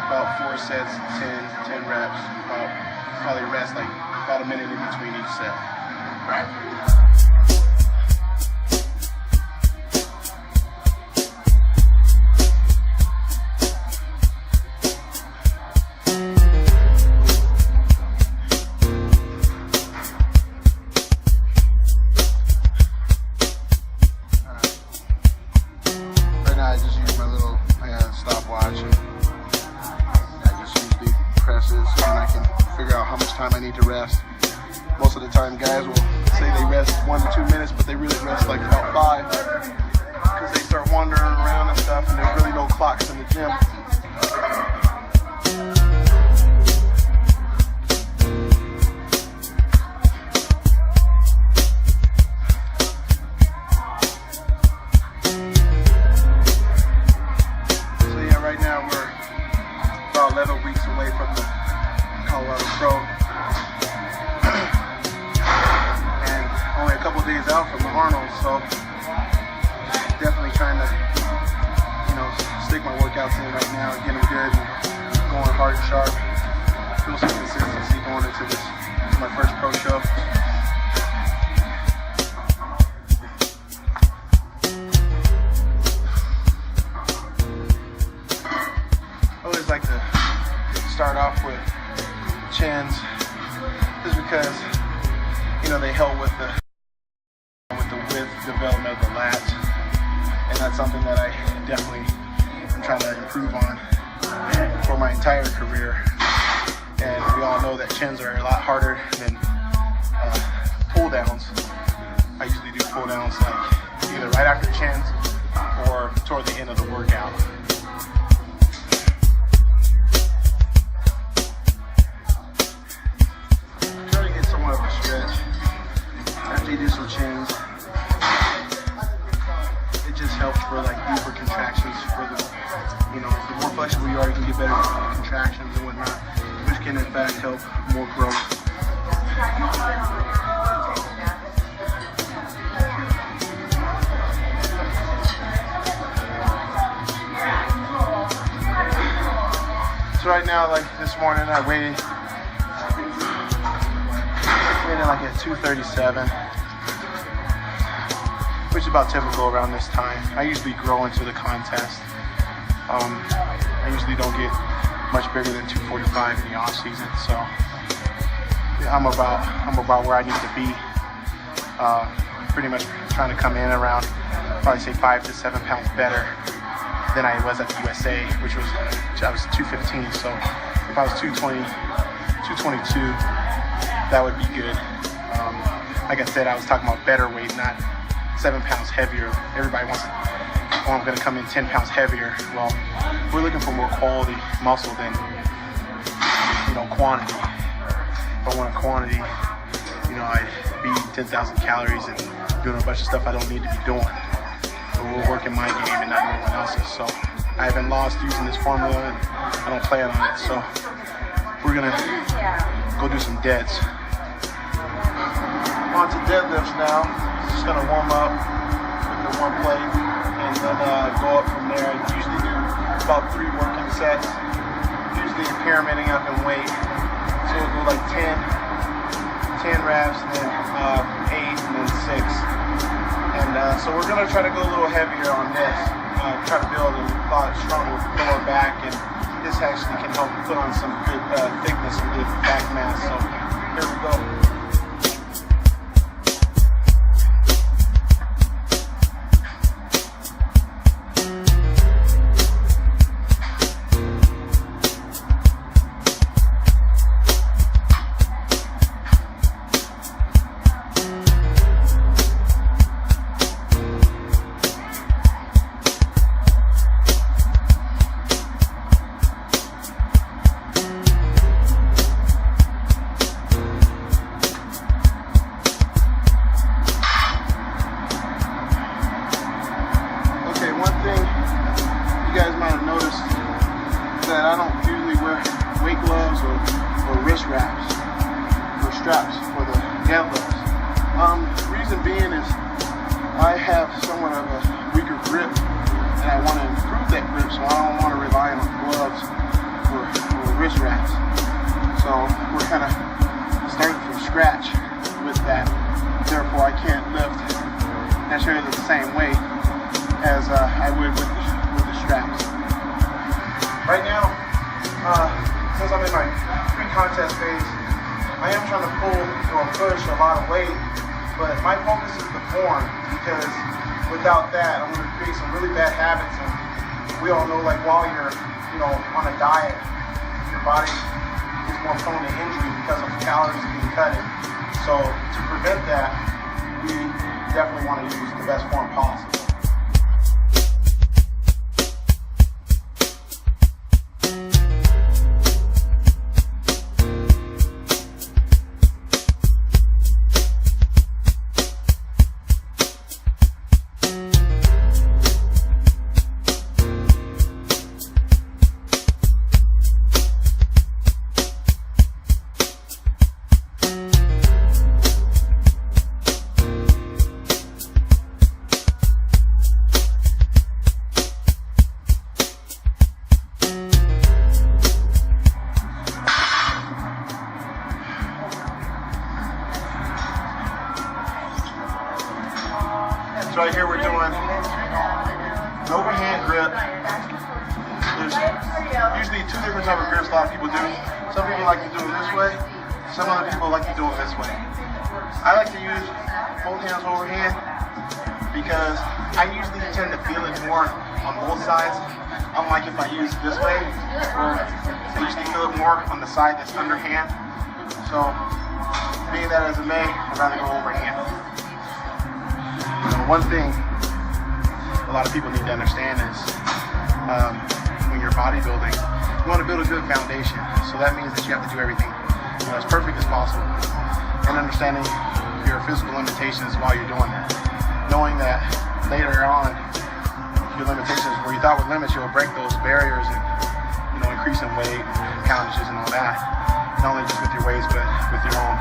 About 4 sets, 10 reps. Probably rest like about a minute in between each set. Right now I just use my little stopwatch. And I can figure out how much time I need to rest. Most of the time guys will say they rest 1 to 2 minutes, but they really rest like about 5 because they start wandering around and stuff, and there's really no clocks in the gym. So yeah, right now we're about 11 weeks away from the Colorado Pro, and only a couple days out from the Arnold, so definitely trying to, stick my workouts in right now and get them good and going hard and sharp. Feel some consistency going into this. It's my first pro show. I always like to start off with chins, just because they help with the width development of the lats, and that's something that I definitely am trying to improve on for my entire career. And we all know that chins are a lot harder than pull downs. I usually do pull downs like either right after chins or toward the end of the workout. After you do some chins, it just helps for like deeper contractions. For the more flexible you are, you can get better contractions and whatnot, which can in fact help more growth. So right now, like this morning, I weighed like at 237, which is about typical around this time. I usually grow into the contest. I usually don't get much bigger than 245 in the off season, so yeah, I'm about where I need to be. Pretty much trying to come in around, probably say 5 to 7 pounds better than I was at the USA, which I was 215. So if I was 220, 222, that would be good. Like I said, I was talking about better weight, not 7 pounds heavier. Everybody wants to, I'm going to come in 10 pounds heavier. Well, we're looking for more quality muscle than, quantity. If I want a quantity, I'd be 10,000 calories and doing a bunch of stuff I don't need to be doing. But we're working my game and not anyone else's. So I haven't lost using this formula, and I don't plan on it. So we're gonna go do some deads. On to deadlifts now. Just gonna warm up with the one plate and then go up from there. I usually do about 3 working sets. Usually pyramiding up in weight. So we'll go like 10 reps, then 8, and then 6. And so we're gonna try to go a little heavier on this. Try to build a lot stronger lower back, and this actually can help put on some good thickness and good back mass. So here we go. That I don't usually wear weight gloves or wrist wraps or straps for the deadlifts. Reason being is I have somewhat of a weaker grip and I want to improve that grip, so I don't want to rely on gloves or wrist wraps. So we're kind of starting from scratch with that. Therefore, I can't lift necessarily the same weight as I would with the straps. Right now, since I'm in my pre-contest phase, I am trying to pull or push a lot of weight, but my focus is the form, because without that, I'm going to create some really bad habits. And we all know, like, while you're, on a diet, your body is more prone to injury because of calories being cut. So to prevent that, we definitely want to use the best form possible. So right here we're doing an overhand grip. There's usually 2 different types of grips a lot of people do. Some people like to do it this way. Some other people like to do it this way. I like to use both hands overhand because I usually tend to feel it more on both sides. Unlike if I use it this way, or I usually feel it more on the side that's underhand. So being that as it may, I'd rather go overhand. One thing a lot of people need to understand is when you're bodybuilding, you want to build a good foundation. So that means that you have to do everything as perfect as possible, and understanding your physical limitations while you're doing that. Knowing that later on, your limitations where you thought would limit you will break those barriers and increase in weight, poundages, and all that. Not only just with your weights, but with your own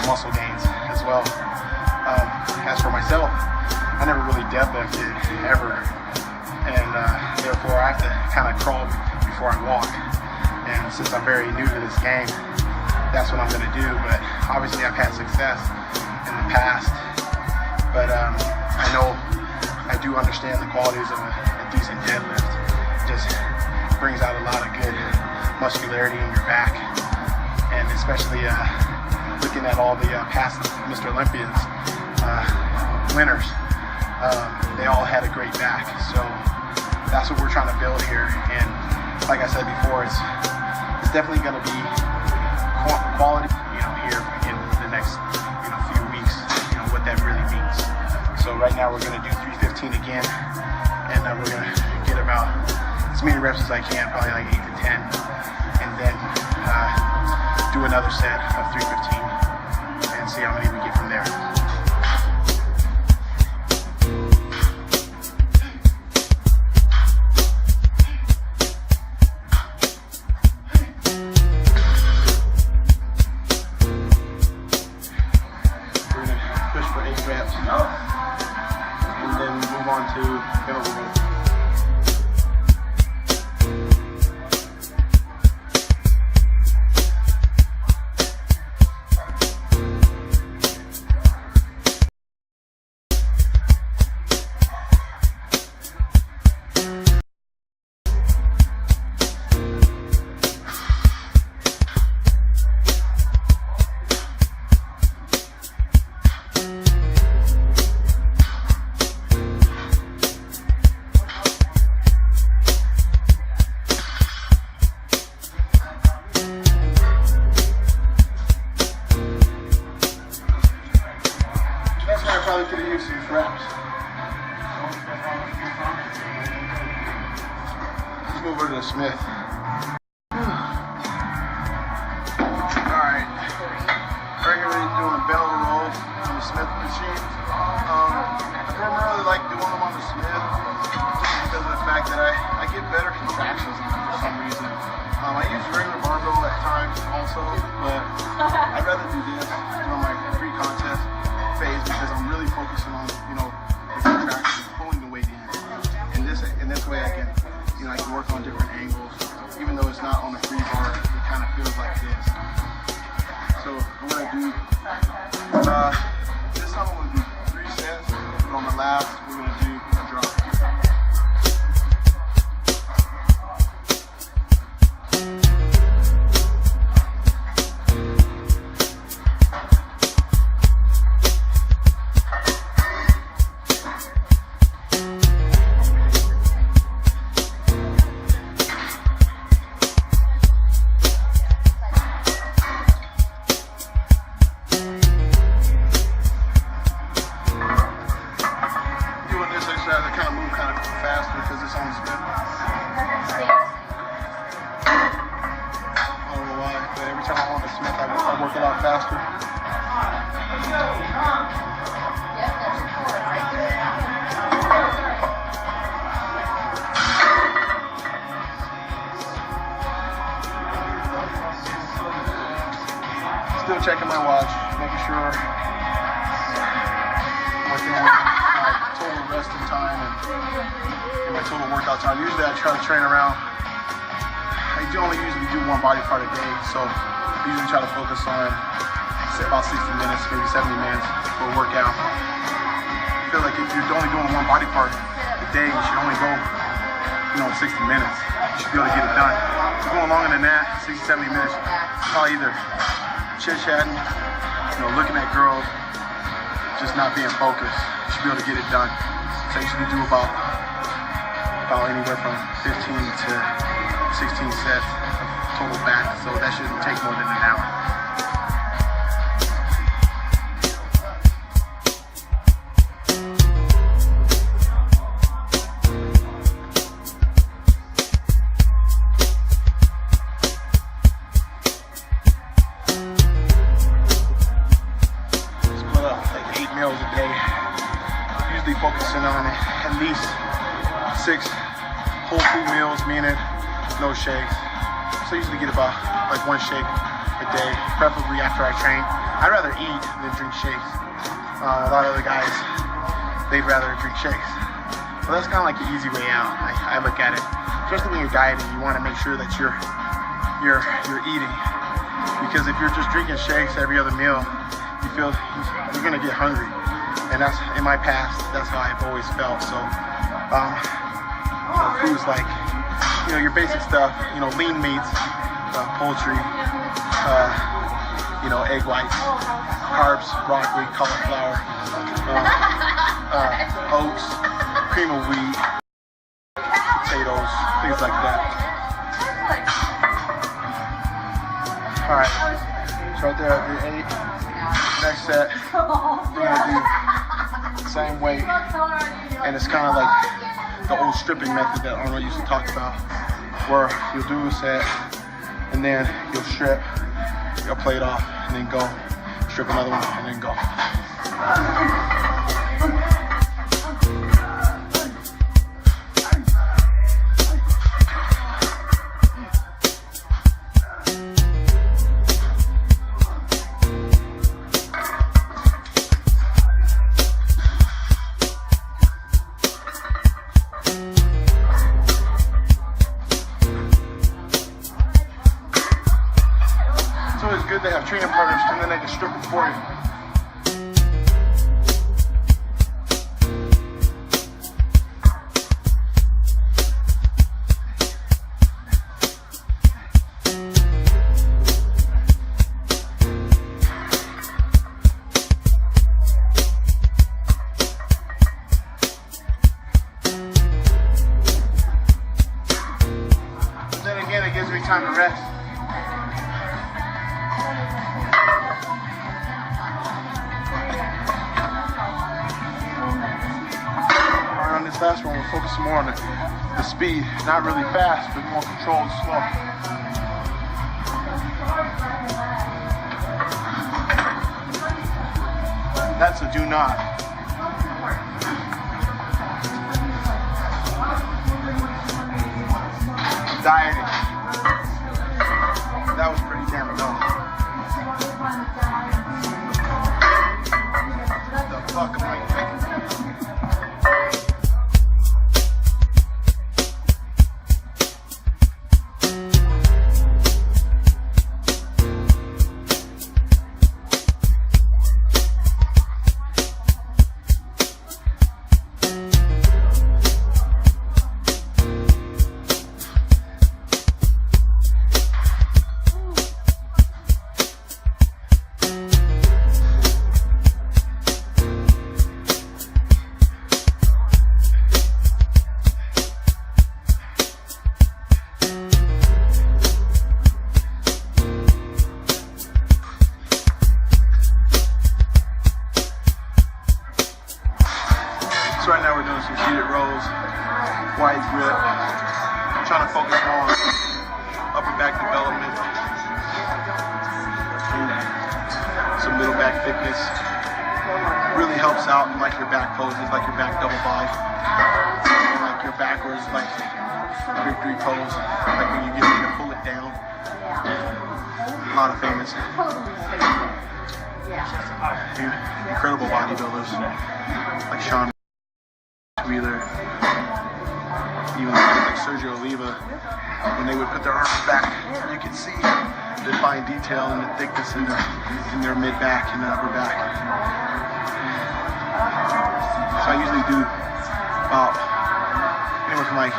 muscle gains as well. As for myself, I never really deadlifted ever, and therefore I have to kind of crawl before I walk. And since I'm very new to this game, that's what I'm going to do. But obviously I've had success in the past, but I know I do understand the qualities of a decent deadlift. It just brings out a lot of good muscularity in your back, and especially looking at all the past Mr. Olympians, winners, they all had a great back. So that's what we're trying to build here. And like I said before, it's definitely going to be quality, here in the next, few weeks, what that really means. So right now we're going to do 315 again, and we're going to get about as many reps as I can, probably like 8 to 10, and then do another set of 315 and see how many we get from there. use some reps. Let's move over to the Smith. Alright. Regularly doing bell rolls on the Smith machine. I primarily like doing them on the Smith just because of the fact that I get better contractions for some reason. I use regular barbell at times also, but I'd rather do this during my pre-contest phase because I'm really focusing on, you know, the contractions, pulling the weight in. And this way I can, you know, I can work on different angles. Even though it's not on the free bar, it kind of feels like this. So I'm gonna do this time I'm gonna do 3 sets, but on the last we're gonna do a drop. Still checking my watch, making sure I'm within my total resting time and my total workout time. Usually I try to train around. I only usually do one body part a day, so I usually try to focus on say about 60 minutes, maybe 70 minutes for a workout. I feel like if you're only doing one body part a day, you should only go, 60 minutes. You should be able to get it done. If you're going longer than that, 60, 70 minutes, probably either chit-chatting, looking at girls, just not being focused. You should be able to get it done. So I usually do about anywhere from 15 to 16 sets of total back, so that shouldn't take more than an hour. Focusing on at least 6 whole food meals, meaning no shakes. So I usually get about like 1 shake a day, preferably after I train. I'd rather eat than drink shakes. A lot of other guys, they'd rather drink shakes. But that's kind of like the easy way out. I look at it, especially when you're dieting. You want to make sure that you're eating, because if you're just drinking shakes every other meal, you're gonna get hungry. And that's, in my past, that's how I've always felt. So, foods like, your basic stuff, lean meats, poultry, egg whites, carbs, broccoli, cauliflower, oats, cream of wheat, potatoes, things like that. All right, so right there, I did 8. Next set, we're gonna do same weight, and it's kind of like the old stripping method that Arnold used to talk about, where you'll do a set and then you'll strip, you'll play it off and then go, strip another one and then go. They have training partners, and then they can strip it for you. Then again, it gives me time to rest. last one, we're focusing more on the speed. Not really fast, but more controlled, slow. That's a do not. Dieting. That was pretty damn dumb. The fuck am I thinking? So right now we're doing some seated rows, wide grip, trying to focus more on upper back development, and some middle back thickness. Really helps out in like your back poses, like your back double body, and like your backwards, like your three pose, like when you get ready to pull it down. A lot of famous, incredible bodybuilders like Sean. Wheeler, even like Sergio Oliva, when they would put their arms back, you could see the fine detail and the thickness in their mid back and the upper back. So I usually do about anywhere from like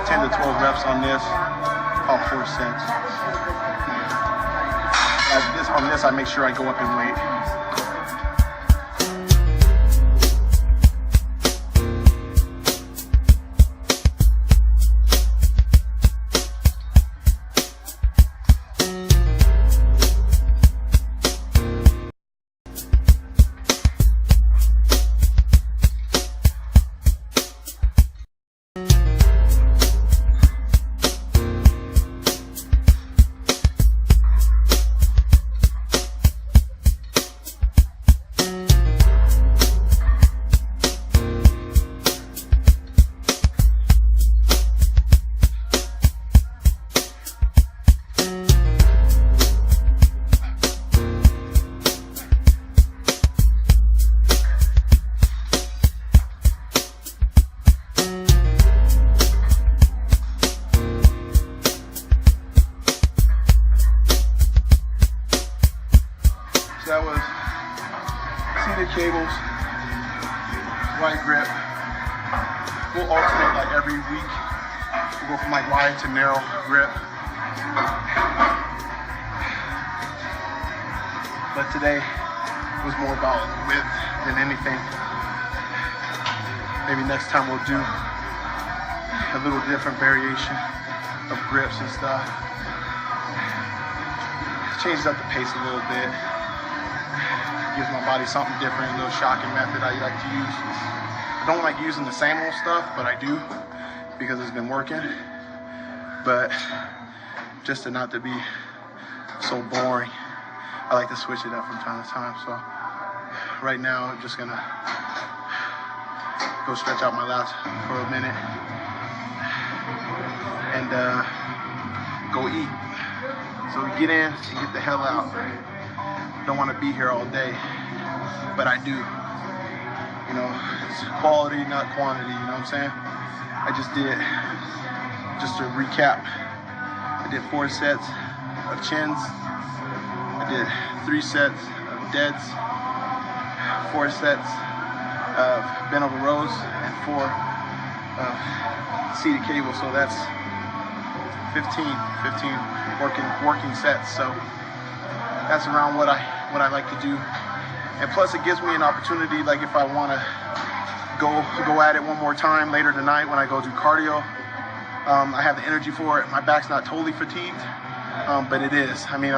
10 to 12 reps on this, about 4 sets. On this, I make sure I go up in weight. So that was seated cables, wide grip. We'll alternate like every week. We'll go from like wide to narrow grip. But today was more about width than anything. Maybe next time we'll do a little different variation of grips and stuff. Changes up the pace a little bit. Gives my body something different, a little shocking method I like to use. I don't like using the same old stuff, but I do because it's been working. But just to not to be so boring, I like to switch it up from time to time. So right now I'm just gonna go stretch out my lats for a minute and go eat. So we get in and get the hell out. Don't want to be here all day, but I do. You know, it's quality, not quantity, you know what I'm saying? I just to recap, I did 4 sets of chins, I did 3 sets of deads, 4 sets of bent over rows, and 4 seated cables, so that's 15 working sets. So that's around what I like to do. And plus it gives me an opportunity, like if I want to go at it one more time later tonight when I go do cardio, I have the energy for it. My back's not totally fatigued, but it is. I mean,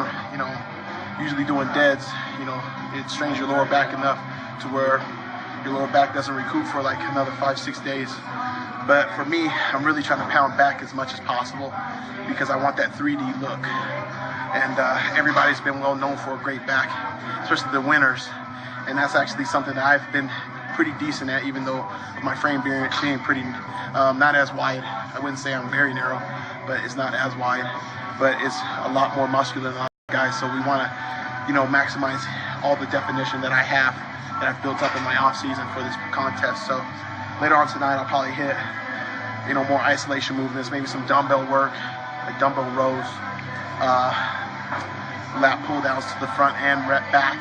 usually doing deads, it strains your lower back enough to where your lower back doesn't recoup for like another 5-6 days. But for me, I'm really trying to pound back as much as possible because I want that 3D look. And everybody's been well known for a great back, especially the winners. And that's actually something that I've been pretty decent at, even though my frame being pretty not as wide. I wouldn't say I'm very narrow, but it's not as wide. But it's a lot more muscular than a lot of guys. So we want to, maximize all the definition that I have, that I've built up in my off season for this contest. So later on tonight, I'll probably hit, more isolation movements, maybe some dumbbell work, like dumbbell rows, lat pull downs to the front and back.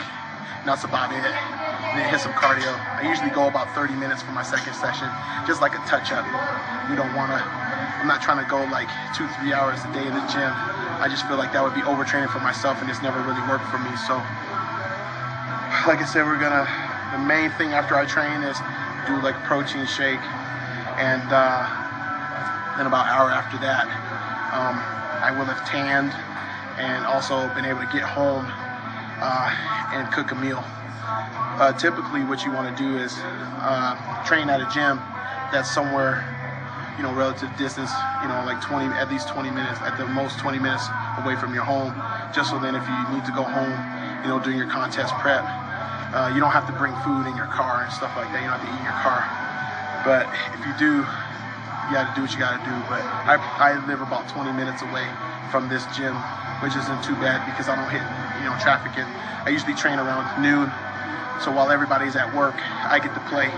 And that's about it. And then hit some cardio. I usually go about 30 minutes for my second session, just like a touch up. I'm not trying to go like 2-3 hours a day in the gym. I just feel like that would be overtraining for myself, and it's never really worked for me. So, like I said, the main thing after I train is do like protein shake, and then about an hour after that, I will have tanned and also been able to get home and cook a meal. Typically what you want to do is train at a gym that's somewhere, relative distance, like at least 20 minutes, at the most 20 minutes away from your home, just so then if you need to go home, during your contest prep, you don't have to bring food in your car and stuff like that. You don't have to eat in your car. But if you do, you got to do what you got to do. But I live about 20 minutes away from this gym, which isn't too bad because I don't hit, traffic. And I usually train around noon. So while everybody's at work, I get to play